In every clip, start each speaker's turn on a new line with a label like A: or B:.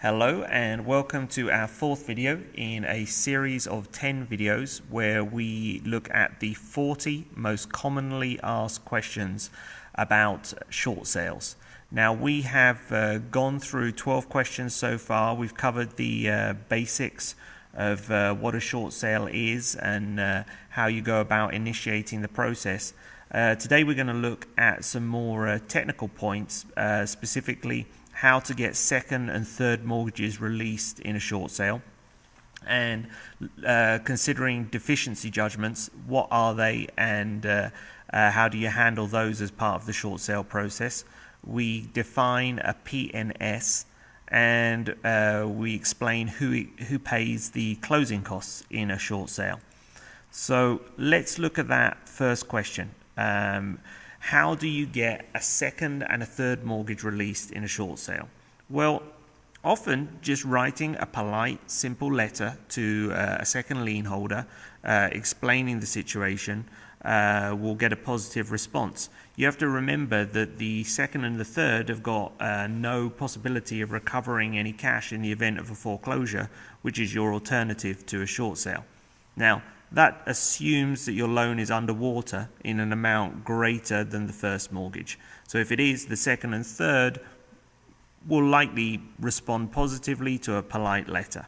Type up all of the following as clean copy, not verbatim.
A: Hello and welcome to our fourth video in a series of 10 videos where we look at the 40 most commonly asked questions about short sales. Now we have gone through 12 questions so far. We've covered the basics of what a short sale is and how you go about initiating the process. Today we're going to look at some more technical points, specifically how to get second and third mortgages released in a short sale, and considering deficiency judgments, what are they and how do you handle those as part of the short sale process. We define a P&S and we explain who pays the closing costs in a short sale. So let's look at that first question. How do you get a second and a third mortgage released in a short sale? Well, often just writing a polite, simple letter to a second lien holder explaining the situation will get a positive response. You have to remember that the second and the third have got no possibility of recovering any cash in the event of a foreclosure, which is your alternative to a short sale. Now, that assumes that your loan is underwater in an amount greater than the first mortgage. So if it is, the second and third will likely respond positively to a polite letter.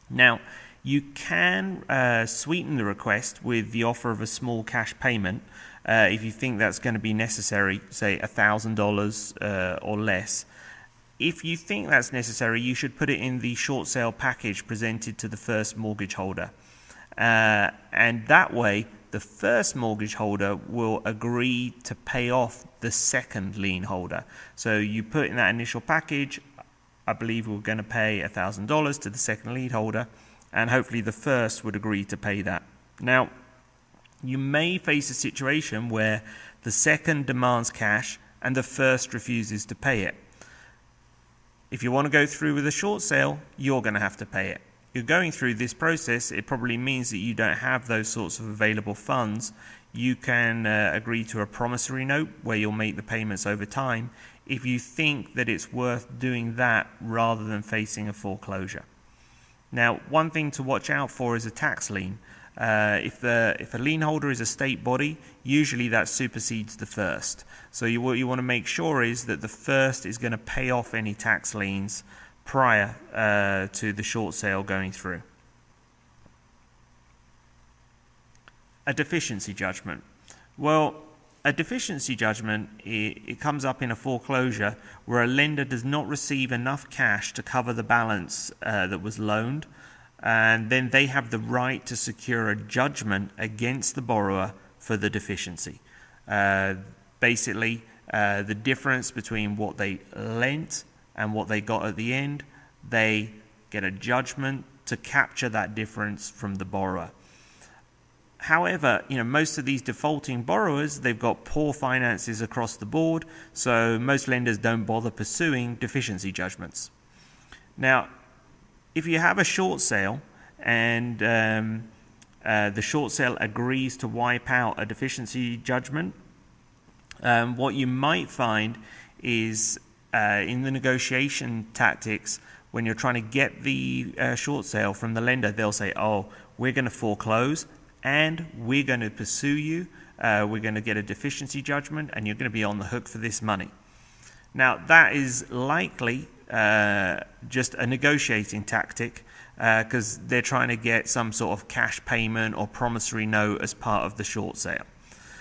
A: Now, you can sweeten the request with the offer of a small cash payment if you think that's going to be necessary, say $1,000 or less. If you think that's necessary, you should put it in the short sale package presented to the first mortgage holder. And that way, the first mortgage holder will agree to pay off the second lien holder. So you put in that initial package, I believe we're going to pay $1,000 to the second lien holder, and hopefully the first would agree to pay that. Now, you may face a situation where the second demands cash and the first refuses to pay it. If you want to go through with a short sale, you're going to have to pay it. You're going through this process, it probably means that you don't have those sorts of available funds. You can agree to a promissory note where you'll make the payments over time if you think that it's worth doing that rather than facing a foreclosure. Now, one thing to watch out for is a tax lien. If a lien holder is a state body, usually that supersedes the first. So what you want to make sure is that the first is going to pay off any tax liens prior to the short sale going through. A deficiency judgment. Well, a deficiency judgment, it comes up in a foreclosure where a lender does not receive enough cash to cover the balance that was loaned, and then they have the right to secure a judgment against the borrower for the deficiency. Basically, the difference between what they lent and what they got at the end, they get a judgment to capture that difference from the borrower. However, most of these defaulting borrowers, they've got poor finances across the board, so most lenders don't bother pursuing deficiency judgments. Now, if you have a short sale and the short sale agrees to wipe out a deficiency judgment, what you might find is in the negotiation tactics, when you're trying to get the short sale from the lender, they'll say, oh, we're going to foreclose and we're going to pursue you. We're going to get a deficiency judgment and you're going to be on the hook for this money. Now, that is likely just a negotiating tactic because they're trying to get some sort of cash payment or promissory note as part of the short sale.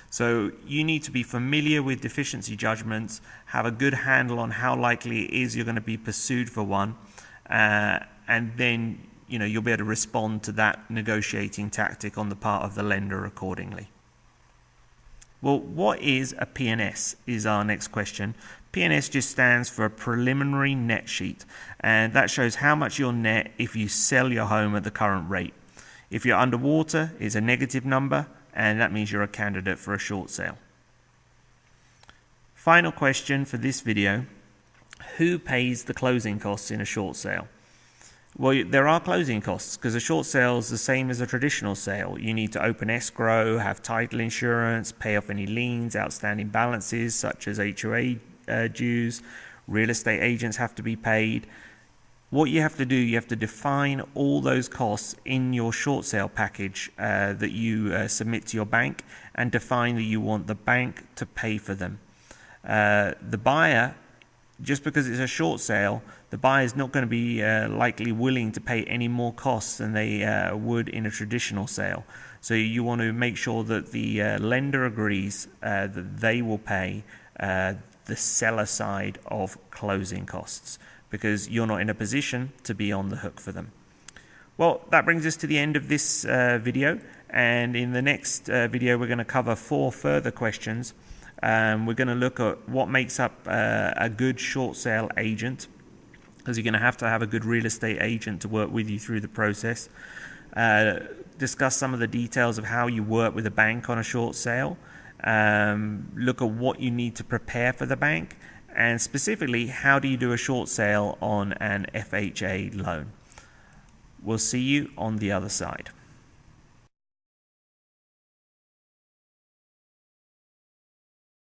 A: So you need to be familiar with deficiency judgments, have a good handle on how likely it is you're going to be pursued for one, and then you'll be able to respond to that negotiating tactic on the part of the lender accordingly. Well, what is a P&S is our next question. P&S just stands for a preliminary net sheet, and that shows how much you'll net if you sell your home at the current rate. If you're underwater, it's a negative number, and that means you're a candidate for a short sale. Final question for this video: who pays the closing costs in a short sale? Well, there are closing costs because a short sale is the same as a traditional sale. You need to open escrow, have title insurance, pay off any liens, outstanding balances such as HOA dues, real estate agents have to be paid. What you have to do, you have to define all those costs in your short sale package that you submit to your bank, and define that you want the bank to pay for them. The buyer, just because it's a short sale, the buyer is not going to be likely willing to pay any more costs than they would in a traditional sale. So you want to make sure that the lender agrees that they will pay the seller side of closing costs, because you're not in a position to be on the hook for them. Well, that brings us to the end of this video, and in the next video we're going to cover 4 further questions. We're going to look at what makes up a good short sale agent, because you're going to have a good real estate agent to work with you through the process. Discuss some of the details of how you work with a bank on a short sale. Look at what you need to prepare for the bank, and specifically, how do you do a short sale on an FHA loan. We'll see you on the other side.